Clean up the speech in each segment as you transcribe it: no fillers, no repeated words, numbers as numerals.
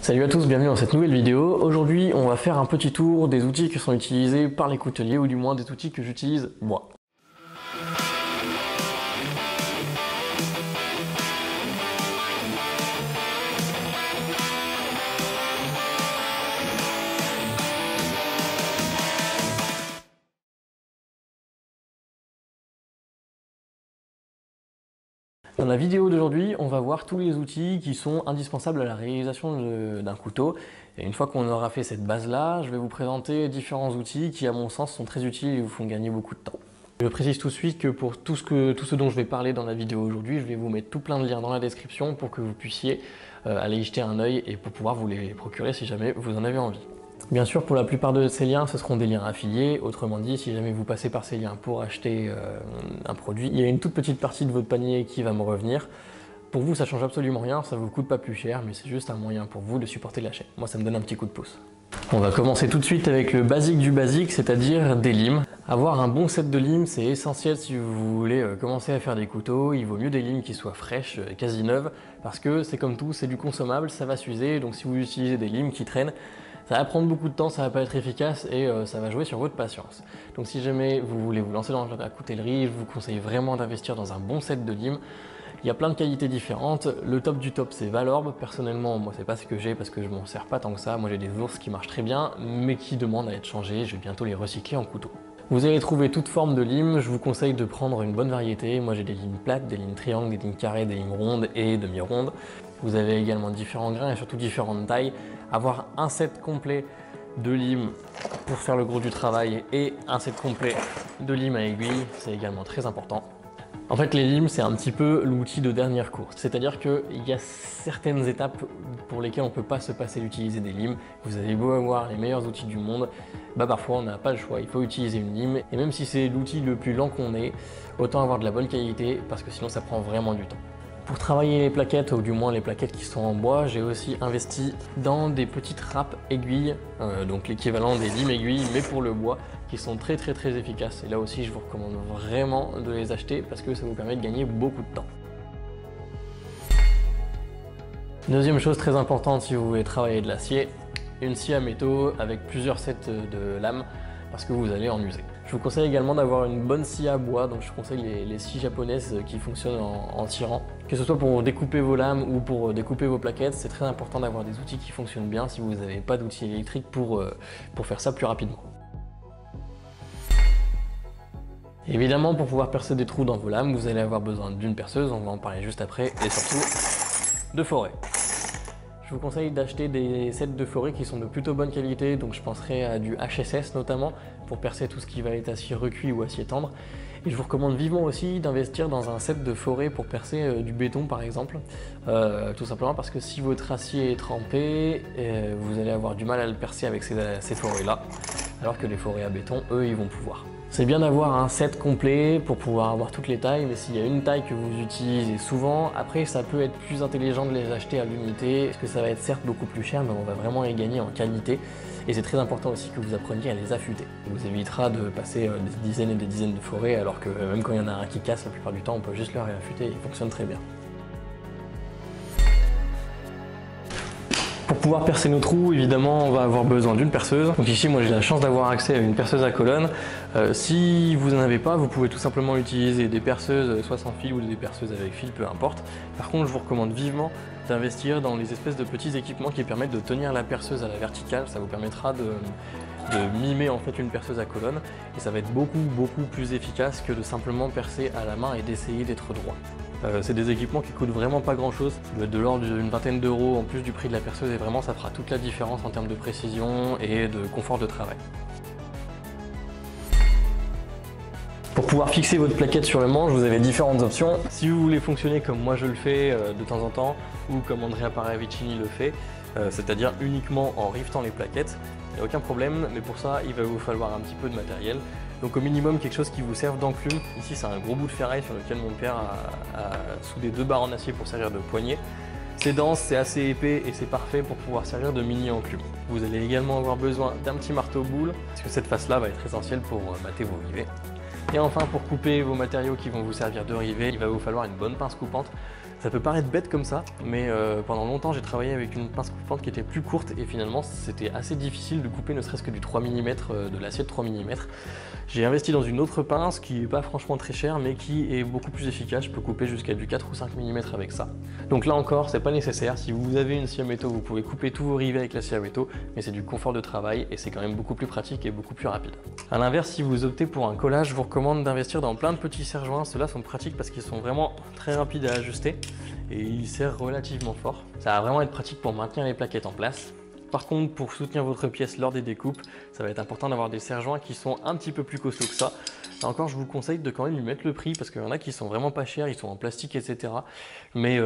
Salut à tous, bienvenue dans cette nouvelle vidéo. Aujourd'hui, on va faire un petit tour des outils qui sont utilisés par les couteliers, ou du moins des outils que j'utilise moi. Dans la vidéo d'aujourd'hui, on va voir tous les outils qui sont indispensables à la réalisation d'un couteau. Et une fois qu'on aura fait cette base-là, je vais vous présenter différents outils qui, à mon sens, sont très utiles et vous font gagner beaucoup de temps. Je précise tout de suite que pour tout ce dont je vais parler dans la vidéo aujourd'hui, je vais vous mettre tout plein de liens dans la description pour que vous puissiez aller y jeter un œil et pour pouvoir vous les procurer si jamais vous en avez envie. Bien sûr, pour la plupart de ces liens, ce seront des liens affiliés. Autrement dit, si jamais vous passez par ces liens pour acheter un produit, il y a une toute petite partie de votre panier qui va me revenir. Pour vous, ça change absolument rien, ça ne vous coûte pas plus cher, mais c'est juste un moyen pour vous de supporter la chaîne. Moi, ça me donne un petit coup de pouce. On va commencer tout de suite avec le basique du basique, c'est-à-dire des limes. Avoir un bon set de limes, c'est essentiel si vous voulez commencer à faire des couteaux. Il vaut mieux des limes qui soient fraîches, quasi neuves, parce que c'est comme tout, c'est du consommable, ça va s'user. Donc si vous utilisez des limes qui traînent, ça va prendre beaucoup de temps, ça va pas être efficace et ça va jouer sur votre patience. Donc si jamais vous voulez vous lancer dans la coutellerie, je vous conseille vraiment d'investir dans un bon set de limes. Il y a plein de qualités différentes. Le top du top, c'est Valorbe. Personnellement, moi, c'est pas ce que j'ai parce que je m'en sers pas tant que ça. Moi, j'ai des ours qui marchent très bien, mais qui demandent à être changés. Je vais bientôt les recycler en couteau. Vous allez trouver toute forme de lime. Je vous conseille de prendre une bonne variété. Moi, j'ai des limes plates, des limes triangles, des limes carrées, des limes rondes et demi-rondes. Vous avez également différents grains et surtout différentes tailles. Avoir un set complet de limes pour faire le gros du travail et un set complet de limes à aiguille, c'est également très important. En fait, les limes, c'est un petit peu l'outil de dernière course. C'est-à-dire qu'il y a certaines étapes pour lesquelles on ne peut pas se passer d'utiliser des limes. Vous avez beau avoir les meilleurs outils du monde, parfois on n'a pas le choix, il faut utiliser une lime. Et même si c'est l'outil le plus lent qu'on ait, autant avoir de la bonne qualité parce que sinon ça prend vraiment du temps. Pour travailler les plaquettes, ou du moins les plaquettes qui sont en bois, j'ai aussi investi dans des petites râpes aiguilles, donc l'équivalent des limes aiguilles, mais pour le bois, qui sont très efficaces. Et là aussi, je vous recommande vraiment de les acheter parce que ça vous permet de gagner beaucoup de temps. Deuxième chose très importante si vous voulez travailler de l'acier, une scie à métaux avec plusieurs sets de lames parce que vous allez en user. Je vous conseille également d'avoir une bonne scie à bois, donc je conseille les scies japonaises qui fonctionnent en tirant. Que ce soit pour découper vos lames ou pour découper vos plaquettes, c'est très important d'avoir des outils qui fonctionnent bien si vous n'avez pas d'outils électriques pour faire ça plus rapidement. Évidemment, pour pouvoir percer des trous dans vos lames, vous allez avoir besoin d'une perceuse, on va en parler juste après, et surtout de forêt. Je vous conseille d'acheter des sets de forêt qui sont de plutôt bonne qualité, donc je penserai à du HSS notamment pour percer tout ce qui va être acier recuit ou acier tendre. Et je vous recommande vivement aussi d'investir dans un set de forêt pour percer du béton par exemple, tout simplement parce que si votre acier est trempé, vous allez avoir du mal à le percer avec ces forêts-là, alors que les forêts à béton, eux, ils vont pouvoir. C'est bien d'avoir un set complet pour pouvoir avoir toutes les tailles, mais s'il y a une taille que vous utilisez souvent, après ça peut être plus intelligent de les acheter à l'unité, parce que ça va être certes beaucoup plus cher, mais on va vraiment y gagner en qualité. Et c'est très important aussi que vous appreniez à les affûter. Ça vous évitera de passer des dizaines et des dizaines de forêts, alors que même quand il y en a un qui casse, la plupart du temps, on peut juste le réaffûter et il fonctionne très bien. Pour pouvoir percer nos trous, évidemment, on va avoir besoin d'une perceuse. Donc ici, moi j'ai la chance d'avoir accès à une perceuse à colonne. Si vous n'en avez pas, vous pouvez tout simplement utiliser des perceuses soit sans fil ou des perceuses avec fil, peu importe. Par contre, je vous recommande vivement d'investir dans les espèces de petits équipements qui permettent de tenir la perceuse à la verticale. Ça vous permettra de mimer en fait une perceuse à colonne et ça va être beaucoup plus efficace que de simplement percer à la main et d'essayer d'être droit. C'est des équipements qui coûtent vraiment pas grand chose, ça doit être de l'ordre d'une vingtaine d'euros en plus du prix de la perceuse et vraiment ça fera toute la différence en termes de précision et de confort de travail. Pour pouvoir fixer votre plaquette sur le manche, vous avez différentes options. Si vous voulez fonctionner comme moi je le fais de temps en temps ou comme Andrea Paravicini le fait, c'est-à-dire uniquement en riftant les plaquettes, il n'y a aucun problème, mais pour ça il va vous falloir un petit peu de matériel. Donc au minimum quelque chose qui vous serve d'enclume. Ici c'est un gros bout de ferraille sur lequel mon père a soudé 2 barres en acier pour servir de poignée. C'est dense, c'est assez épais et c'est parfait pour pouvoir servir de mini enclume. Vous allez également avoir besoin d'un petit marteau boule, parce que cette face-là va être essentielle pour mater vos rivets. Et enfin, pour couper vos matériaux qui vont vous servir de rivet, il va vous falloir une bonne pince coupante. Ça peut paraître bête comme ça, mais pendant longtemps j'ai travaillé avec une pince coupante qui était plus courte et finalement c'était assez difficile de couper ne serait-ce que du 3 mm, de l'acier de 3 mm. J'ai investi dans une autre pince qui n'est pas franchement très chère mais qui est beaucoup plus efficace. Je peux couper jusqu'à du 4 ou 5 mm avec ça. Donc là encore, c'est pas nécessaire. Si vous avez une scie à métaux, vous pouvez couper tous vos rivets avec la scie à métaux, mais c'est du confort de travail et c'est quand même beaucoup plus pratique et beaucoup plus rapide. A l'inverse, si vous optez pour un collage, je vous recommande d'investir dans plein de petits serre-joints. Ceux-là sont pratiques parce qu'ils sont vraiment très rapides à ajuster et ils serrent relativement fort. Ça va vraiment être pratique pour maintenir les plaquettes en place. Par contre, pour soutenir votre pièce lors des découpes, ça va être important d'avoir des serre-joints qui sont un petit peu plus costauds que ça. Là encore, je vous conseille de quand même lui mettre le prix parce qu'il y en a qui sont vraiment pas chers, ils sont en plastique, etc. Mais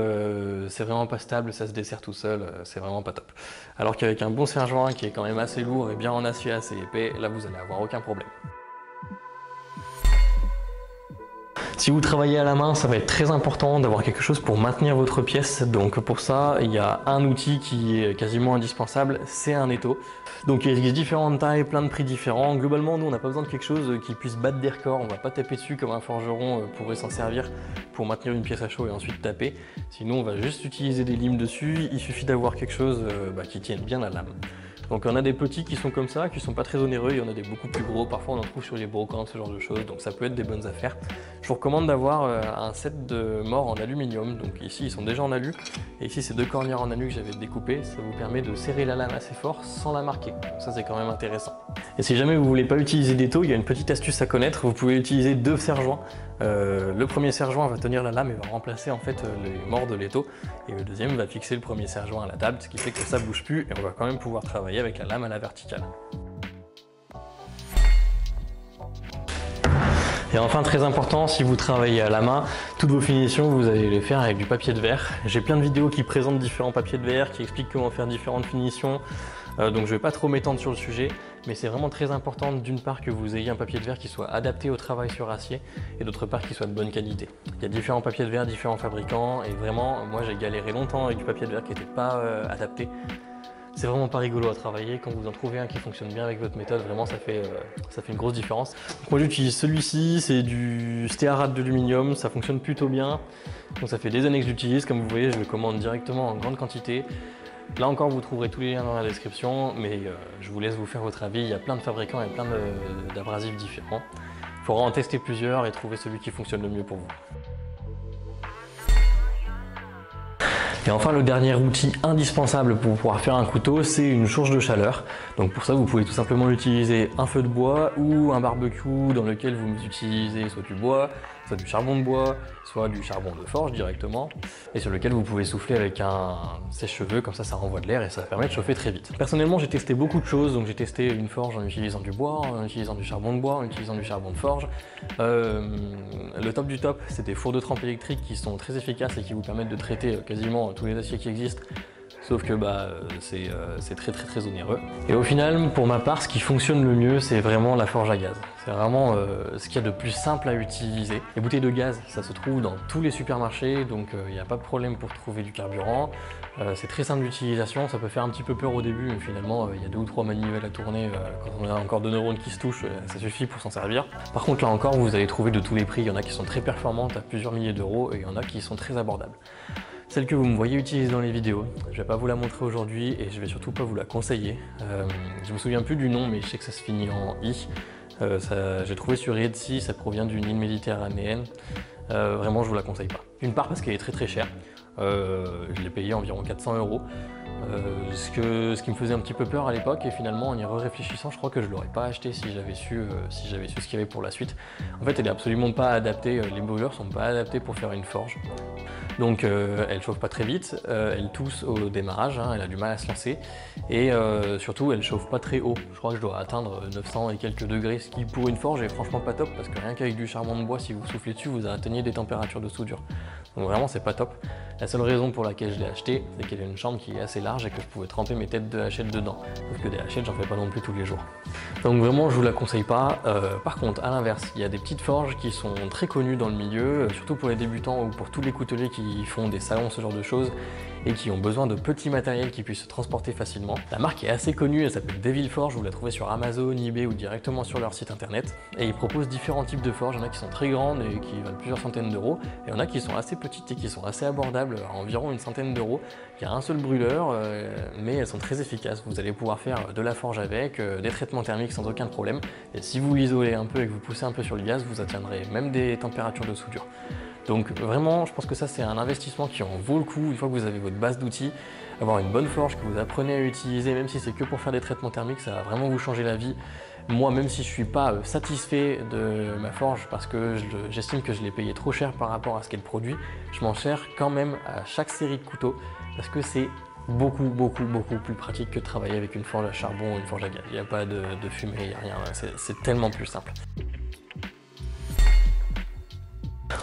c'est vraiment pas stable, ça se dessert tout seul, c'est vraiment pas top. Alors qu'avec un bon serre-joint qui est quand même assez lourd et bien en acier assez épais, là vous allez avoir aucun problème. Si vous travaillez à la main, ça va être très important d'avoir quelque chose pour maintenir votre pièce. Donc pour ça, il y a un outil qui est quasiment indispensable, c'est un étau. Donc il existe différentes tailles, plein de prix différents. Globalement, nous on n'a pas besoin de quelque chose qui puisse battre des records. On va pas taper dessus comme un forgeron pourrait s'en servir pour maintenir une pièce à chaud et ensuite taper. Sinon on va juste utiliser des limes dessus. Il suffit d'avoir quelque chose qui tienne bien la lame. Donc on a des petits qui sont comme ça, qui sont pas très onéreux, il y en a des beaucoup plus gros, parfois on en trouve sur les brocantes, ce genre de choses, donc ça peut être des bonnes affaires. Je vous recommande d'avoir un set de morts en aluminium, donc ici ils sont déjà en alu, et ici c'est deux cornières en alu que j'avais découpées, ça vous permet de serrer la lame assez fort sans la marquer, donc ça c'est quand même intéressant. Et si jamais vous voulez pas utiliser d'étau, il y a une petite astuce à connaître, vous pouvez utiliser deux serre-joints. Le premier serre-joint va tenir la lame et va remplacer en fait les morts de l'étau, et le deuxième va fixer le premier serre-joint à la table, ce qui fait que ça bouge plus et on va quand même pouvoir travailler avec la lame à la verticale. Et enfin, très important, si vous travaillez à la main, toutes vos finitions, vous allez les faire avec du papier de verre. J'ai plein de vidéos qui présentent différents papiers de verre, qui expliquent comment faire différentes finitions. Donc je ne vais pas trop m'étendre sur le sujet, mais c'est vraiment très important d'une part que vous ayez un papier de verre qui soit adapté au travail sur acier et d'autre part qu'il soit de bonne qualité. Il y a différents papiers de verre, différents fabricants et vraiment, moi j'ai galéré longtemps avec du papier de verre qui n'était pas adapté. C'est vraiment pas rigolo à travailler. Quand vous en trouvez un qui fonctionne bien avec votre méthode, vraiment ça fait une grosse différence. Donc moi j'utilise celui-ci, c'est du stéarate d'aluminium, ça fonctionne plutôt bien. Donc ça fait des années que j'utilise, comme vous voyez je le commande directement en grande quantité. Là encore vous trouverez tous les liens dans la description, mais je vous laisse vous faire votre avis. Il y a plein de fabricants et plein d'abrasifs différents. Il faudra en tester plusieurs et trouver celui qui fonctionne le mieux pour vous. Et enfin, le dernier outil indispensable pour pouvoir faire un couteau, c'est une source de chaleur. Donc pour ça, vous pouvez tout simplement utiliser un feu de bois ou un barbecue dans lequel vous utilisez soit du bois, soit du charbon de bois, soit du charbon de forge directement, et sur lequel vous pouvez souffler avec un sèche-cheveux, comme ça renvoie de l'air et ça permet de chauffer très vite. Personnellement, j'ai testé beaucoup de choses, donc j'ai testé une forge en utilisant du bois, en utilisant du charbon de bois, en utilisant du charbon de forge. Le top du top, c'est des fours de trempe électriques qui sont très efficaces et qui vous permettent de traiter quasiment tous les aciers qui existent. Sauf que c'est très onéreux. Et au final, pour ma part, ce qui fonctionne le mieux, c'est vraiment la forge à gaz. C'est vraiment ce qu'il y a de plus simple à utiliser. Les bouteilles de gaz, ça se trouve dans tous les supermarchés, donc il n'y a pas de problème pour trouver du carburant. C'est très simple d'utilisation, ça peut faire un petit peu peur au début, mais finalement, il y a 2 ou 3 manivelles à tourner. Quand on a encore 2 neurones qui se touchent, ça suffit pour s'en servir. Par contre, là encore, vous allez trouver de tous les prix. Il y en a qui sont très performantes à plusieurs milliers d'euros et il y en a qui sont très abordables. Celle que vous me voyez utiliser dans les vidéos, je ne vais pas vous la montrer aujourd'hui et je vais surtout pas vous la conseiller. Je me souviens plus du nom, mais je sais que ça se finit en I. J'ai trouvé sur Etsy, ça provient d'une île méditerranéenne. Vraiment, je vous la conseille pas. D'une part parce qu'elle est très chère. Je l'ai payée environ 400 €. Ce qui me faisait un petit peu peur à l'époque, et finalement en y réfléchissant, je crois que je l'aurais pas acheté si j'avais su ce qu'il y avait pour la suite. En fait, elle est absolument pas adaptée, les brûleurs sont pas adaptés pour faire une forge. Donc elle chauffe pas très vite, elle tousse au démarrage, elle a du mal à se lancer, et surtout elle chauffe pas très haut. Je crois que je dois atteindre 900 et quelques degrés, ce qui pour une forge est franchement pas top, parce que rien qu'avec du charbon de bois, si vous soufflez dessus, vous atteignez des températures de soudure. Donc vraiment c'est pas top. La seule raison pour laquelle je l'ai acheté, c'est qu'elle a une chambre qui est assez large et que je pouvais tremper mes têtes de hachette dedans. Sauf que des hachettes, j'en fais pas non plus tous les jours. Donc vraiment, je vous la conseille pas. Par contre, à l'inverse, il y a des petites forges qui sont très connues dans le milieu, surtout pour les débutants ou pour tous les couteliers qui qui font des salons, ce genre de choses, et qui ont besoin de petits matériels qui puissent se transporter facilement. La marque est assez connue, elle s'appelle Devil Forge, vous la trouvez sur Amazon, eBay ou directement sur leur site internet. Et ils proposent différents types de forges, il y en a qui sont très grandes et qui valent plusieurs centaines d'euros, et il y en a qui sont assez petites et qui sont assez abordables, à environ une centaine d'euros. Il y a un seul brûleur, mais elles sont très efficaces. Vous allez pouvoir faire de la forge avec, des traitements thermiques sans aucun problème. Et si vous l'isolez un peu et que vous poussez un peu sur le gaz, vous atteindrez même des températures de soudure. Donc vraiment, je pense que ça c'est un investissement qui en vaut le coup une fois que vous avez votre base d'outils. Avoir une bonne forge que vous apprenez à utiliser, même si c'est que pour faire des traitements thermiques, ça va vraiment vous changer la vie. Moi, même si je ne suis pas satisfait de ma forge parce que j'estime que je l'ai payé trop cher par rapport à ce qu'elle produit, je m'en sers quand même à chaque série de couteaux parce que c'est beaucoup plus pratique que de travailler avec une forge à charbon ou une forge à gaz. Il n'y a pas de fumée, il n'y a rien, c'est tellement plus simple.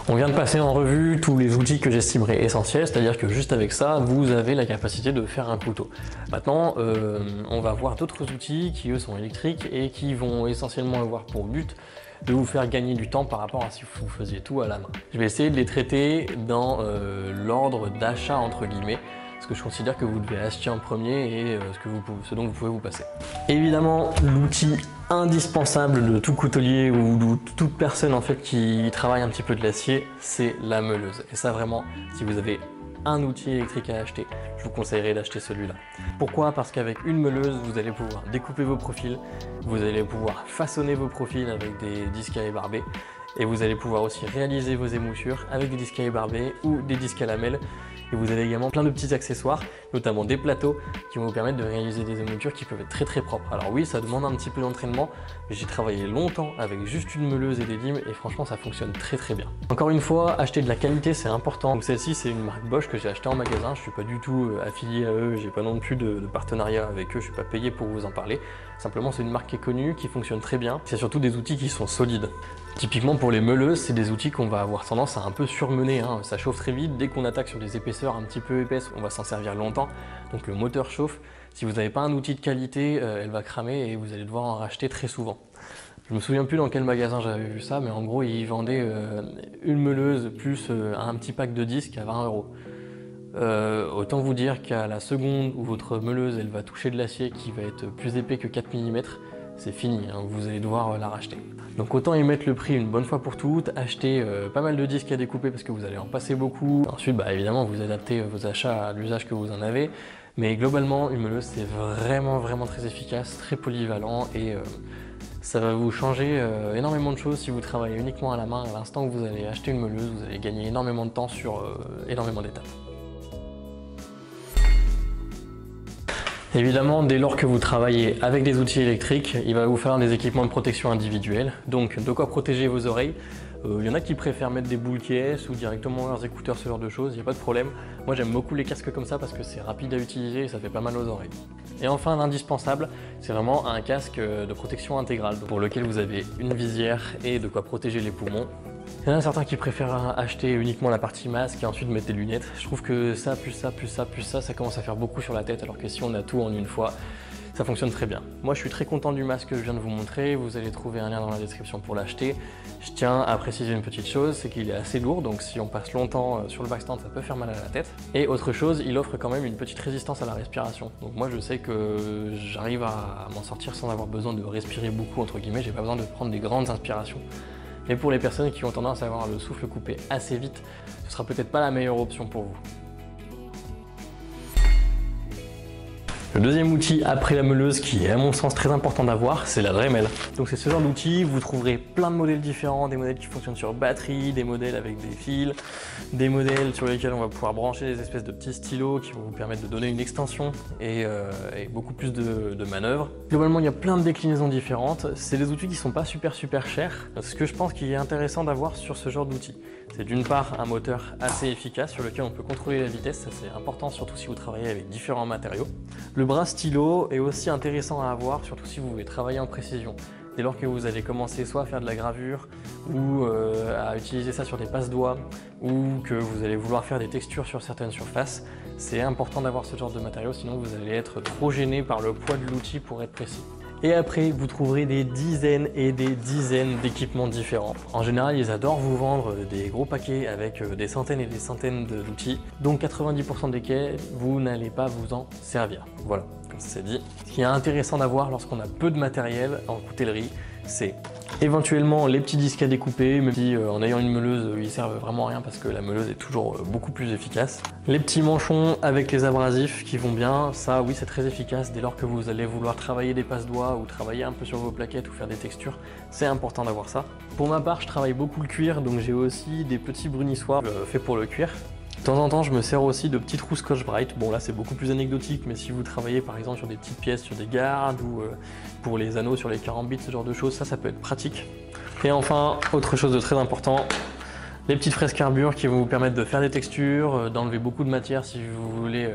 On vient de passer en revue tous les outils que j'estimerais essentiels, c'est-à-dire que juste avec ça, vous avez la capacité de faire un couteau. Maintenant, on va voir d'autres outils qui eux sont électriques et qui vont essentiellement avoir pour but de vous faire gagner du temps par rapport à si vous faisiez tout à la main. Je vais essayer de les traiter dans l'ordre d'achat entre guillemets, ce que je considère que vous devez acheter en premier et ce dont vous pouvez vous passer. Évidemment, l'outil indispensable de tout coutelier ou de toute personne en fait qui travaille un petit peu de l'acier, c'est la meuleuse. Et ça vraiment, si vous avez un outil électrique à acheter, je vous conseillerais d'acheter celui-là. Pourquoi? Parce qu'avec une meuleuse, vous allez pouvoir découper vos profils, vous allez pouvoir façonner vos profils avec des disques à ébarber, et vous allez pouvoir aussi réaliser vos émoussures avec des disques à ébarber ou des disques à lamelles. Et vous avez également plein de petits accessoires, notamment des plateaux qui vont vous permettre de réaliser des émoutures qui peuvent être très propres. Alors oui, ça demande un petit peu d'entraînement, mais j'ai travaillé longtemps avec juste une meuleuse et des limes et franchement ça fonctionne très bien. Encore une fois, acheter de la qualité c'est important. Donc celle-ci c'est une marque Bosch que j'ai achetée en magasin, je suis pas du tout affilié à eux, j'ai pas non plus de partenariat avec eux, je suis pas payé pour vous en parler. Simplement c'est une marque qui est connue, qui fonctionne très bien. C'est surtout des outils qui sont solides. Typiquement pour les meuleuses, c'est des outils qu'on va avoir tendance à un peu surmener, hein. Ça chauffe très vite, dès qu'on attaque sur des épaisseurs un petit peu épaisses, on va s'en servir longtemps, donc le moteur chauffe. Si vous n'avez pas un outil de qualité, elle va cramer et vous allez devoir en racheter très souvent. Je me souviens plus dans quel magasin j'avais vu ça, mais en gros ils vendaient une meuleuse plus un petit pack de disques à 20 €. Autant vous dire qu'à la seconde où votre meuleuse elle va toucher de l'acier qui va être plus épais que 4 mm, c'est fini, hein, vous allez devoir la racheter. Donc autant y mettre le prix une bonne fois pour toutes, acheter pas mal de disques à découper parce que vous allez en passer beaucoup. Ensuite, évidemment, vous adaptez vos achats à l'usage que vous en avez. Mais globalement, une meuleuse, c'est vraiment très efficace, très polyvalent et ça va vous changer énormément de choses si vous travaillez uniquement à la main. À l'instant où vous allez acheter une meuleuse, vous allez gagner énormément de temps sur énormément d'étapes. Évidemment, dès lors que vous travaillez avec des outils électriques, il va vous falloir des équipements de protection individuels. Donc, de quoi protéger vos oreilles. Il y en a qui préfèrent mettre des boules caisses ou directement leurs écouteurs, ce genre de choses, il n'y a pas de problème. Moi, j'aime beaucoup les casques comme ça parce que c'est rapide à utiliser et ça fait pas mal aux oreilles. Et enfin, l'indispensable, c'est vraiment un casque de protection intégrale pour lequel vous avez une visière et de quoi protéger les poumons. Il y en a certains qui préfèrent acheter uniquement la partie masque et ensuite mettre des lunettes. Je trouve que ça, plus ça, ça commence à faire beaucoup sur la tête, alors que si on a tout en une fois, ça fonctionne très bien. Moi, je suis très content du masque que je viens de vous montrer. Vous allez trouver un lien dans la description pour l'acheter. Je tiens à préciser une petite chose, c'est qu'il est assez lourd, donc si on passe longtemps sur le backstand, ça peut faire mal à la tête. Et autre chose, il offre quand même une petite résistance à la respiration. Donc moi, je sais que j'arrive à m'en sortir sans avoir besoin de respirer beaucoup, entre guillemets. J'ai pas besoin de prendre des grandes inspirations. Mais pour les personnes qui ont tendance à avoir le souffle coupé assez vite, ce sera peut-être pas la meilleure option pour vous. Le deuxième outil après la meuleuse qui est à mon sens très important d'avoir, c'est la Dremel. Donc c'est ce genre d'outil, vous trouverez plein de modèles différents, des modèles qui fonctionnent sur batterie, des modèles avec des fils, des modèles sur lesquels on va pouvoir brancher des espèces de petits stylos qui vont vous permettre de donner une extension et beaucoup plus de manœuvres. Globalement, il y a plein de déclinaisons différentes. C'est des outils qui sont pas super chers. Ce que je pense qu'il est intéressant d'avoir sur ce genre d'outils, c'est d'une part un moteur assez efficace sur lequel on peut contrôler la vitesse, ça c'est important surtout si vous travaillez avec différents matériaux. Le bras stylo est aussi intéressant à avoir, surtout si vous voulez travailler en précision. Dès lors que vous allez commencer soit à faire de la gravure ou à utiliser ça sur des passe-doigts ou que vous allez vouloir faire des textures sur certaines surfaces, c'est important d'avoir ce genre de matériaux, sinon vous allez être trop gêné par le poids de l'outil pour être précis. Et après, vous trouverez des dizaines et des dizaines d'équipements différents. En général, ils adorent vous vendre des gros paquets avec des centaines et des centaines d'outils, dont 90% desquels vous n'allez pas vous en servir. Voilà, comme ça c'est dit. Ce qui est intéressant d'avoir lorsqu'on a peu de matériel en coutellerie, c'est éventuellement les petits disques à découper, même si en ayant une meuleuse, ils servent vraiment à rien parce que la meuleuse est toujours beaucoup plus efficace. Les petits manchons avec les abrasifs qui vont bien, ça oui c'est très efficace dès lors que vous allez vouloir travailler des passe-doigts ou travailler un peu sur vos plaquettes ou faire des textures, c'est important d'avoir ça. Pour ma part, je travaille beaucoup le cuir, donc j'ai aussi des petits brunissoirs faits pour le cuir. De temps en temps, je me sers aussi de petites roues Scotch-Brite. Bon là c'est beaucoup plus anecdotique, mais si vous travaillez par exemple sur des petites pièces, sur des gardes ou pour les anneaux, sur les carambites, ce genre de choses, ça peut être pratique. Et enfin, autre chose de très important, les petites fraises carbure qui vont vous permettre de faire des textures, d'enlever beaucoup de matière si vous voulez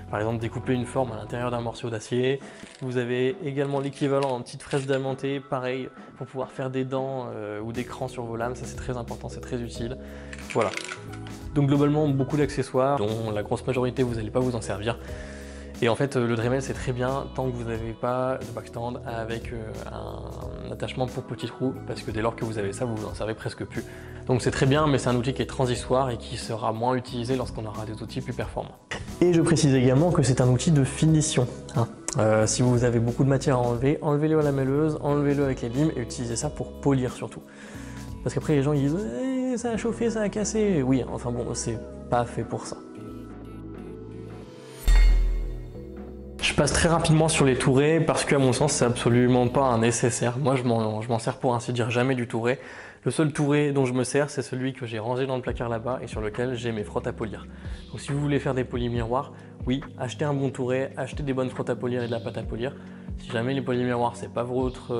par exemple découper une forme à l'intérieur d'un morceau d'acier. Vous avez également l'équivalent en petites fraises diamantées, pareil, pour pouvoir faire des dents ou des crans sur vos lames, ça c'est très important, c'est très utile. Voilà. Donc globalement, beaucoup d'accessoires, dont la grosse majorité, vous n'allez pas vous en servir. Et en fait, le Dremel, c'est très bien tant que vous n'avez pas de backstand avec un attachement pour petite roue, parce que dès lors que vous avez ça, vous vous en servez presque plus. Donc c'est très bien, mais c'est un outil qui est transitoire et qui sera moins utilisé lorsqu'on aura des outils plus performants. Et je précise également que c'est un outil de finition. Si vous avez beaucoup de matière à enlever, enlevez-le à la mêleuse, enlevez-le avec les limes et utilisez ça pour polir surtout. Parce qu'après les gens ils disent ça a chauffé, ça a cassé. Oui, enfin bon, c'est pas fait pour ça. Je passe très rapidement sur les tourets parce qu'à mon sens, c'est absolument pas un nécessaire. Moi, je m'en sers pour ainsi dire jamais du touret. Le seul touret dont je me sers, c'est celui que j'ai rangé dans le placard là-bas et sur lequel j'ai mes frottes à polir. Donc si vous voulez faire des polis miroirs, oui, achetez un bon touret, achetez des bonnes frottes à polir et de la pâte à polir. Si jamais les polis miroirs, c'est pas votre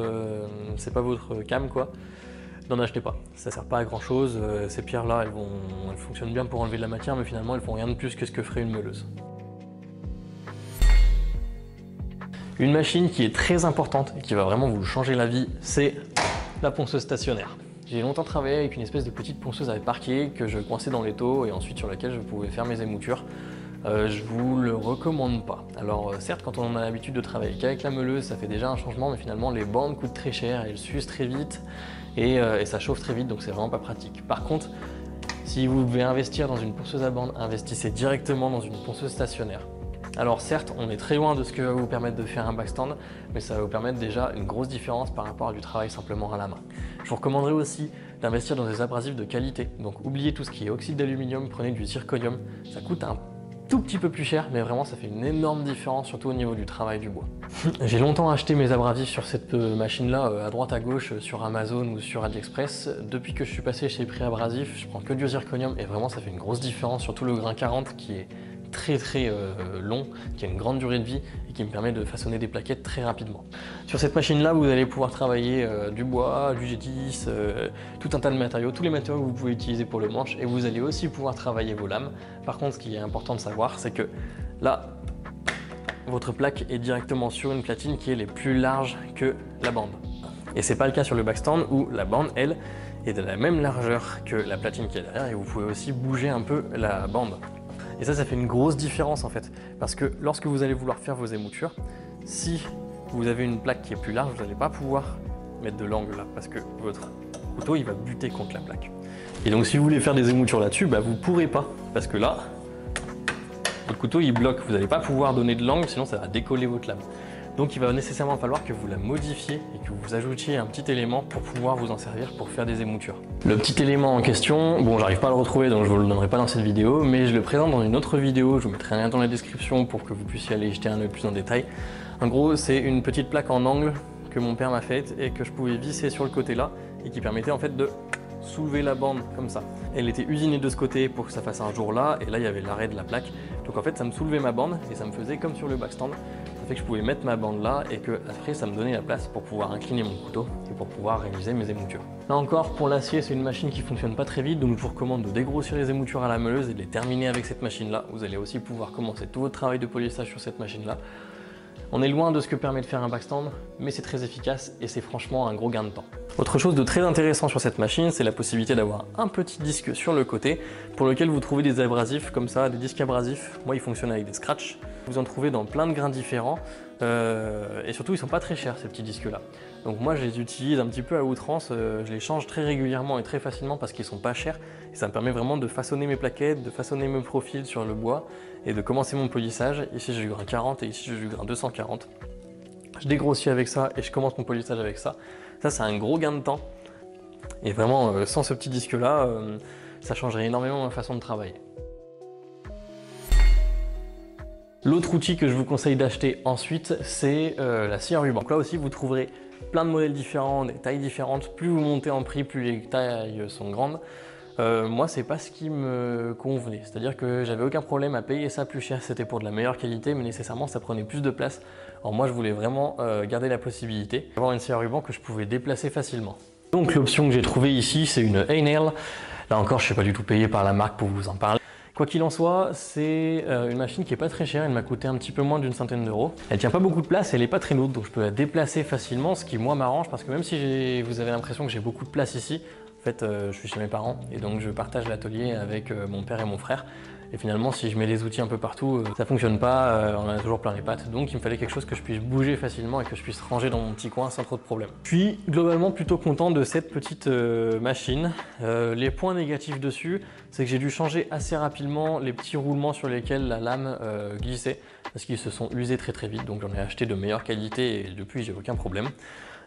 cam quoi, n'en achetez pas, ça sert pas à grand chose. Ces pierres là elles fonctionnent bien pour enlever de la matière, mais finalement elles font rien de plus que ce que ferait une meuleuse. Une machine qui est très importante et qui va vraiment vous changer la vie, c'est la ponceuse stationnaire. J'ai longtemps travaillé avec une espèce de petite ponceuse à parquet que je coinçais dans l'étau et ensuite sur laquelle je pouvais faire mes émoutures. Je vous le recommande pas. Alors certes, quand on a l'habitude de travailler qu'avec la meuleuse, ça fait déjà un changement, mais finalement les bandes coûtent très cher, elles s'usent très vite et ça chauffe très vite, donc c'est vraiment pas pratique. Par contre, si vous devez investir dans une ponceuse à bande, investissez directement dans une ponceuse stationnaire. Alors certes, on est très loin de ce que va vous permettre de faire un backstand, mais ça va vous permettre déjà une grosse différence par rapport à du travail simplement à la main. Je vous recommanderais aussi d'investir dans des abrasifs de qualité. Donc oubliez tout ce qui est oxyde d'aluminium, prenez du zirconium. Ça coûte un tout petit peu plus cher, mais vraiment ça fait une énorme différence, surtout au niveau du travail du bois. J'ai longtemps acheté mes abrasifs sur cette machine-là, à droite à gauche, sur Amazon ou sur AliExpress. Depuis que je suis passé chez Prix Abrasif, je prends que du zirconium et vraiment ça fait une grosse différence, surtout le grain 40 qui est très long, qui a une grande durée de vie et qui me permet de façonner des plaquettes très rapidement. Sur cette machine là, vous allez pouvoir travailler du bois, du G10, tout un tas de matériaux, tous les matériaux que vous pouvez utiliser pour le manche, et vous allez aussi pouvoir travailler vos lames. Par contre, ce qui est important de savoir, c'est que là, votre plaque est directement sur une platine qui est plus large que la bande. Et c'est pas le cas sur le backstand où la bande, elle, est de la même largeur que la platine qui est derrière, et vous pouvez aussi bouger un peu la bande. Et ça fait une grosse différence en fait, parce que lorsque vous allez vouloir faire vos émoutures, si vous avez une plaque qui est plus large, vous n'allez pas pouvoir mettre de l'angle là, parce que votre couteau il va buter contre la plaque. Et donc si vous voulez faire des émoutures là-dessus, vous ne pourrez pas, parce que là, votre couteau il bloque, vous n'allez pas pouvoir donner de l'angle, sinon ça va décoller votre lame. Donc il va nécessairement falloir que vous la modifiez et que vous ajoutiez un petit élément pour pouvoir vous en servir pour faire des émoutures. Le petit élément en question, bon j'arrive pas à le retrouver donc je vous le donnerai pas dans cette vidéo, mais je le présente dans une autre vidéo, je vous mettrai un lien dans la description pour que vous puissiez aller y jeter un œil plus en détail. En gros c'est une petite plaque en angle que mon père m'a faite et que je pouvais visser sur le côté là et qui permettait en fait de soulever la bande comme ça. Elle était usinée de ce côté pour que ça fasse un jour là et là il y avait l'arrêt de la plaque. Donc en fait ça me soulevait ma bande et ça me faisait comme sur le backstand. Ça fait que je pouvais mettre ma bande là et que après ça me donnait la place pour pouvoir incliner mon couteau et pour pouvoir réaliser mes émoutures. Là encore pour l'acier c'est une machine qui fonctionne pas très vite donc je vous recommande de dégrossir les émoutures à la meuleuse et de les terminer avec cette machine là. Vous allez aussi pouvoir commencer tout votre travail de polissage sur cette machine là. On est loin de ce que permet de faire un backstand, mais c'est très efficace et c'est franchement un gros gain de temps. Autre chose de très intéressant sur cette machine, c'est la possibilité d'avoir un petit disque sur le côté pour lequel vous trouvez des abrasifs comme ça, des disques abrasifs. Moi, ils fonctionnent avec des scratchs. Vous en trouvez dans plein de grains différents et surtout, ils sont pas très chers ces petits disques-là. Donc moi, je les utilise un petit peu à outrance. Je les change très régulièrement et très facilement parce qu'ils sont pas chers et ça me permet vraiment de façonner mes plaquettes, de façonner mes profils sur le bois et de commencer mon polissage. Ici, j'ai du grain 40 et ici, j'ai du grain 240. Je dégrossis avec ça et je commence mon polissage avec ça. Ça, c'est un gros gain de temps. Et vraiment, sans ce petit disque-là, ça changerait énormément ma façon de travailler. L'autre outil que je vous conseille d'acheter ensuite, c'est la scie à ruban. Donc là aussi, vous trouverez plein de modèles différents, des tailles différentes. Plus vous montez en prix, plus les tailles sont grandes. Moi, c'est pas ce qui me convenait. C'est-à-dire que j'avais aucun problème à payer ça plus cher. C'était pour de la meilleure qualité, mais nécessairement, ça prenait plus de place. Alors moi, je voulais vraiment garder la possibilité d'avoir une scie à ruban que je pouvais déplacer facilement. Donc l'option que j'ai trouvée ici, c'est une Einel. Là encore, je ne suis pas du tout payé par la marque pour vous en parler. Quoi qu'il en soit, c'est une machine qui est pas très chère, elle m'a coûté un petit peu moins d'une centaine d'euros. Elle tient pas beaucoup de place, elle est pas très lourde, donc je peux la déplacer facilement, ce qui moi m'arrange parce que même si vous avez l'impression que j'ai beaucoup de place ici, en fait je suis chez mes parents et donc je partage l'atelier avec mon père et mon frère. Et finalement, si je mets les outils un peu partout, ça fonctionne pas, on en a toujours plein les pattes. Donc il me fallait quelque chose que je puisse bouger facilement et que je puisse ranger dans mon petit coin sans trop de problèmes. Je suis globalement plutôt content de cette petite machine. Les points négatifs dessus, c'est que j'ai dû changer assez rapidement les petits roulements sur lesquels la lame glissait parce qu'ils se sont usés très très vite. Donc j'en ai acheté de meilleure qualité et depuis j'ai aucun problème.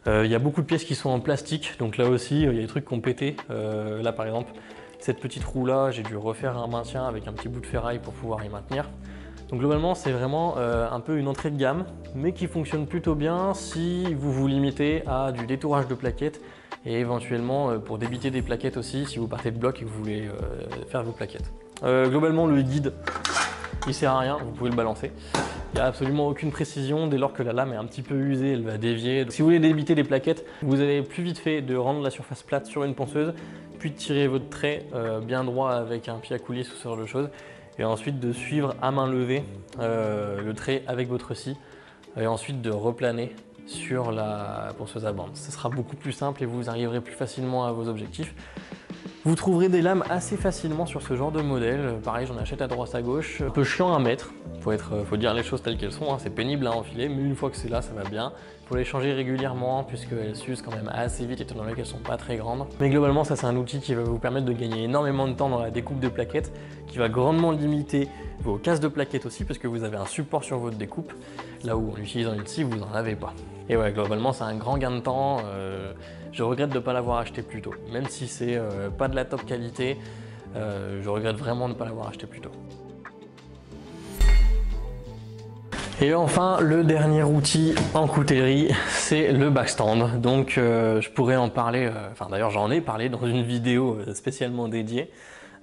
Il y a beaucoup de pièces qui sont en plastique, donc là aussi il y a des trucs qui ont pété. Là par exemple, cette petite roue là, j'ai dû refaire un maintien avec un petit bout de ferraille pour pouvoir y maintenir. Donc globalement, c'est vraiment un peu une entrée de gamme, mais qui fonctionne plutôt bien si vous vous limitez à du détourage de plaquettes et éventuellement pour débiter des plaquettes aussi si vous partez de bloc et que vous voulez faire vos plaquettes. Globalement, le guide, il sert à rien, vous pouvez le balancer. Il n'y a absolument aucune précision, dès lors que la lame est un petit peu usée, elle va dévier. Donc, si vous voulez débiter les plaquettes, vous avez plus vite fait de rendre la surface plate sur une ponceuse, puis de tirer votre trait bien droit avec un pied à coulisse ou ce genre de choses, et ensuite de suivre à main levée le trait avec votre scie, et ensuite de replaner sur la ponceuse à bande. Ce sera beaucoup plus simple et vous arriverez plus facilement à vos objectifs. Vous trouverez des lames assez facilement sur ce genre de modèle. Pareil, j'en achète à droite à gauche. Un peu chiant à mettre, faut dire les choses telles qu'elles sont, hein. C'est pénible à enfiler, mais une fois que c'est là, ça va bien. Il faut les changer régulièrement puisqu'elles s'usent quand même assez vite étant donné qu'elles sont pas très grandes. Mais globalement, ça c'est un outil qui va vous permettre de gagner énormément de temps dans la découpe de plaquettes, qui va grandement limiter vos casses de plaquettes aussi parce que vous avez un support sur votre découpe, là où en utilisant une scie, vous n'en avez pas. Et ouais, globalement, c'est un grand gain de temps. Je regrette de ne pas l'avoir acheté plus tôt. Même si c'est pas de la top qualité, je regrette vraiment de ne pas l'avoir acheté plus tôt. Et enfin, le dernier outil en coutellerie, c'est le backstand. Donc je pourrais en parler, d'ailleurs j'en ai parlé dans une vidéo spécialement dédiée.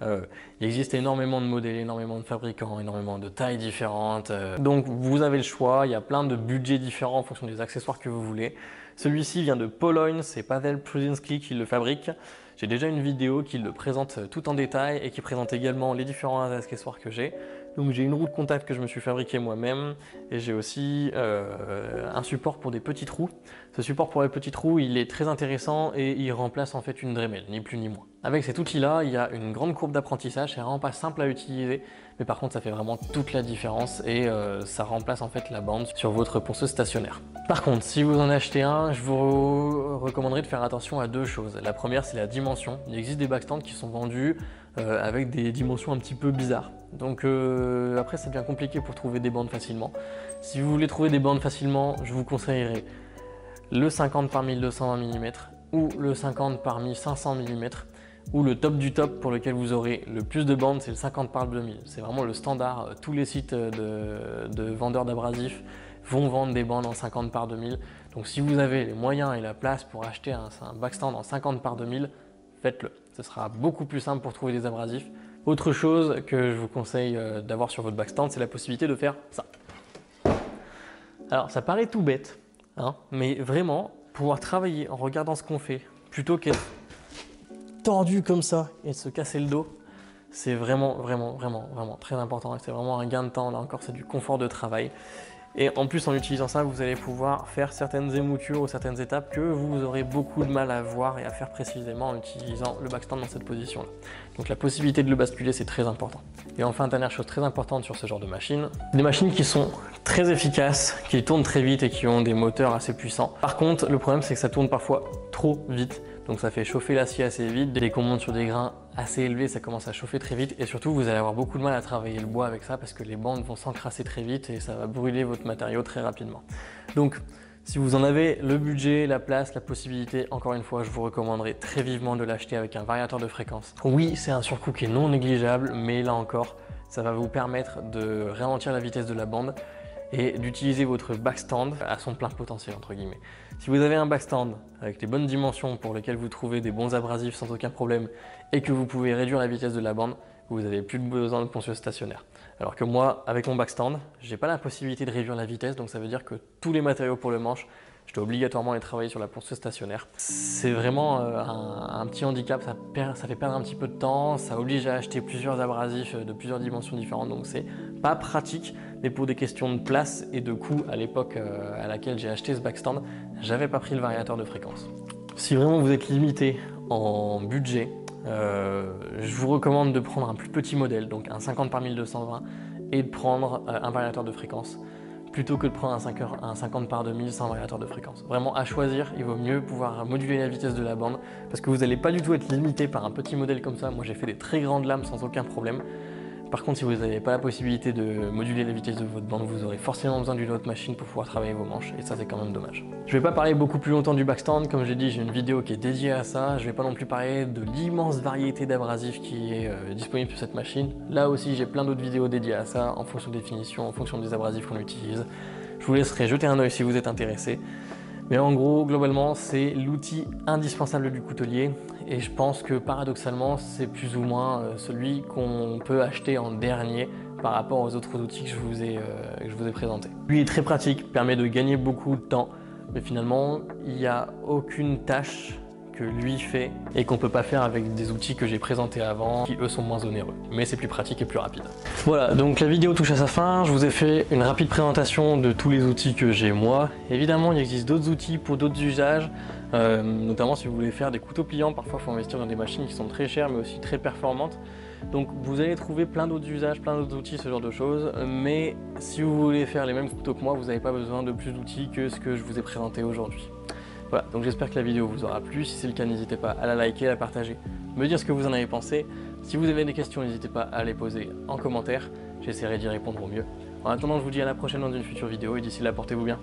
Il existe énormément de modèles, énormément de fabricants, énormément de tailles différentes. Donc vous avez le choix, il y a plein de budgets différents en fonction des accessoires que vous voulez. Celui-ci vient de Pologne, c'est Paweł Prudzinski qui le fabrique. J'ai déjà une vidéo qui le présente tout en détail et qui présente également les différents accessoires que j'ai. Donc j'ai une roue de contact que je me suis fabriquée moi-même et j'ai aussi un support pour des petits trous. Ce support pour les petits trous, il est très intéressant et il remplace en fait une Dremel, ni plus ni moins. Avec cet outil-là, il y a une grande courbe d'apprentissage, c'est vraiment pas simple à utiliser, mais par contre ça fait vraiment toute la différence et ça remplace en fait la bande sur votre ponceuse stationnaire. Par contre, si vous en achetez un, je vous recommanderais de faire attention à deux choses. La première, c'est la dimension. Il existe des backstands qui sont vendus avec des dimensions un petit peu bizarres. Donc après, ça devient compliqué pour trouver des bandes facilement. Si vous voulez trouver des bandes facilement, je vous conseillerais le 50 par 1220 mm ou le 50 par 1500 mm ou le top du top pour lequel vous aurez le plus de bandes, c'est le 50 par 2000. C'est vraiment le standard. Tous les sites de vendeurs d'abrasifs vont vendre des bandes en 50 par 2000. Donc si vous avez les moyens et la place pour acheter un backstand en 50 par 2000, faites-le. Ce sera beaucoup plus simple pour trouver des abrasifs. Autre chose que je vous conseille d'avoir sur votre backstand, c'est la possibilité de faire ça. Alors ça paraît tout bête, hein, mais vraiment, pouvoir travailler en regardant ce qu'on fait, plutôt qu'être tordu comme ça et de se casser le dos, c'est vraiment très important. C'est vraiment un gain de temps, là encore c'est du confort de travail. Et en plus, en utilisant ça, vous allez pouvoir faire certaines émoutures ou certaines étapes que vous aurez beaucoup de mal à voir et à faire précisément en utilisant le backstand dans cette position-là. Donc la possibilité de le basculer, c'est très important. Et enfin, dernière chose très importante sur ce genre de machine, des machines qui sont très efficaces, qui tournent très vite et qui ont des moteurs assez puissants. Par contre, le problème, c'est que ça tourne parfois trop vite. Donc ça fait chauffer l'acier assez vite. Dès qu'on monte sur des grains assez élevés, ça commence à chauffer très vite. Et surtout, vous allez avoir beaucoup de mal à travailler le bois avec ça parce que les bandes vont s'encrasser très vite et ça va brûler votre matériau très rapidement. Donc, si vous en avez le budget, la place, la possibilité, encore une fois, je vous recommanderais très vivement de l'acheter avec un variateur de fréquence. Oui, c'est un surcoût qui est non négligeable, mais là encore, ça va vous permettre de ralentir la vitesse de la bande et d'utiliser votre backstand à son plein potentiel, entre guillemets. Si vous avez un backstand avec les bonnes dimensions pour lesquelles vous trouvez des bons abrasifs sans aucun problème et que vous pouvez réduire la vitesse de la bande, vous n'avez plus besoin de ponceuse stationnaire. Alors que moi, avec mon backstand, je n'ai pas la possibilité de réduire la vitesse, donc ça veut dire que tous les matériaux pour le manche, je dois obligatoirement les travailler sur la ponceuse stationnaire. C'est vraiment un petit handicap, ça fait perdre un petit peu de temps, ça oblige à acheter plusieurs abrasifs de plusieurs dimensions différentes, donc c'est pas pratique, mais pour des questions de place et de coût à l'époque à laquelle j'ai acheté ce backstand, j'avais pas pris le variateur de fréquence. Si vraiment vous êtes limité en budget, je vous recommande de prendre un plus petit modèle, donc un 50 par 1220, et de prendre un variateur de fréquence, plutôt que de prendre un 50 par 2000 sans variateur de fréquence. Vraiment, à choisir, il vaut mieux pouvoir moduler la vitesse de la bande, parce que vous n'allez pas du tout être limité par un petit modèle comme ça. Moi, j'ai fait des très grandes lames sans aucun problème. Par contre, si vous n'avez pas la possibilité de moduler la vitesse de votre bande, vous aurez forcément besoin d'une autre machine pour pouvoir travailler vos manches, et ça c'est quand même dommage. Je ne vais pas parler beaucoup plus longtemps du backstand, comme j'ai dit, j'ai une vidéo qui est dédiée à ça. Je ne vais pas non plus parler de l'immense variété d'abrasifs qui est disponible sur cette machine. Là aussi, j'ai plein d'autres vidéos dédiées à ça, en fonction des finitions, en fonction des abrasifs qu'on utilise. Je vous laisserai jeter un œil si vous êtes intéressé. Mais en gros, globalement, c'est l'outil indispensable du coutelier et je pense que paradoxalement, c'est plus ou moins celui qu'on peut acheter en dernier par rapport aux autres outils que je vous ai présentés. Lui est très pratique, permet de gagner beaucoup de temps, mais finalement, il n'y a aucune tâche que lui fait et qu'on ne peut pas faire avec des outils que j'ai présentés avant qui eux sont moins onéreux, mais c'est plus pratique et plus rapide. Voilà, donc la vidéo touche à sa fin. Je vous ai fait une rapide présentation de tous les outils que j'ai moi. Évidemment, il existe d'autres outils pour d'autres usages, notamment si vous voulez faire des couteaux pliants. Parfois, il faut investir dans des machines qui sont très chères mais aussi très performantes. Donc vous allez trouver plein d'autres usages, plein d'autres outils, ce genre de choses, mais si vous voulez faire les mêmes couteaux que moi, vous n'avez pas besoin de plus d'outils que ce que je vous ai présenté aujourd'hui. Voilà, donc j'espère que la vidéo vous aura plu. Si c'est le cas, n'hésitez pas à la liker, à la partager, me dire ce que vous en avez pensé. Si vous avez des questions, n'hésitez pas à les poser en commentaire. J'essaierai d'y répondre au mieux. En attendant, je vous dis à la prochaine dans une future vidéo et d'ici là, portez-vous bien.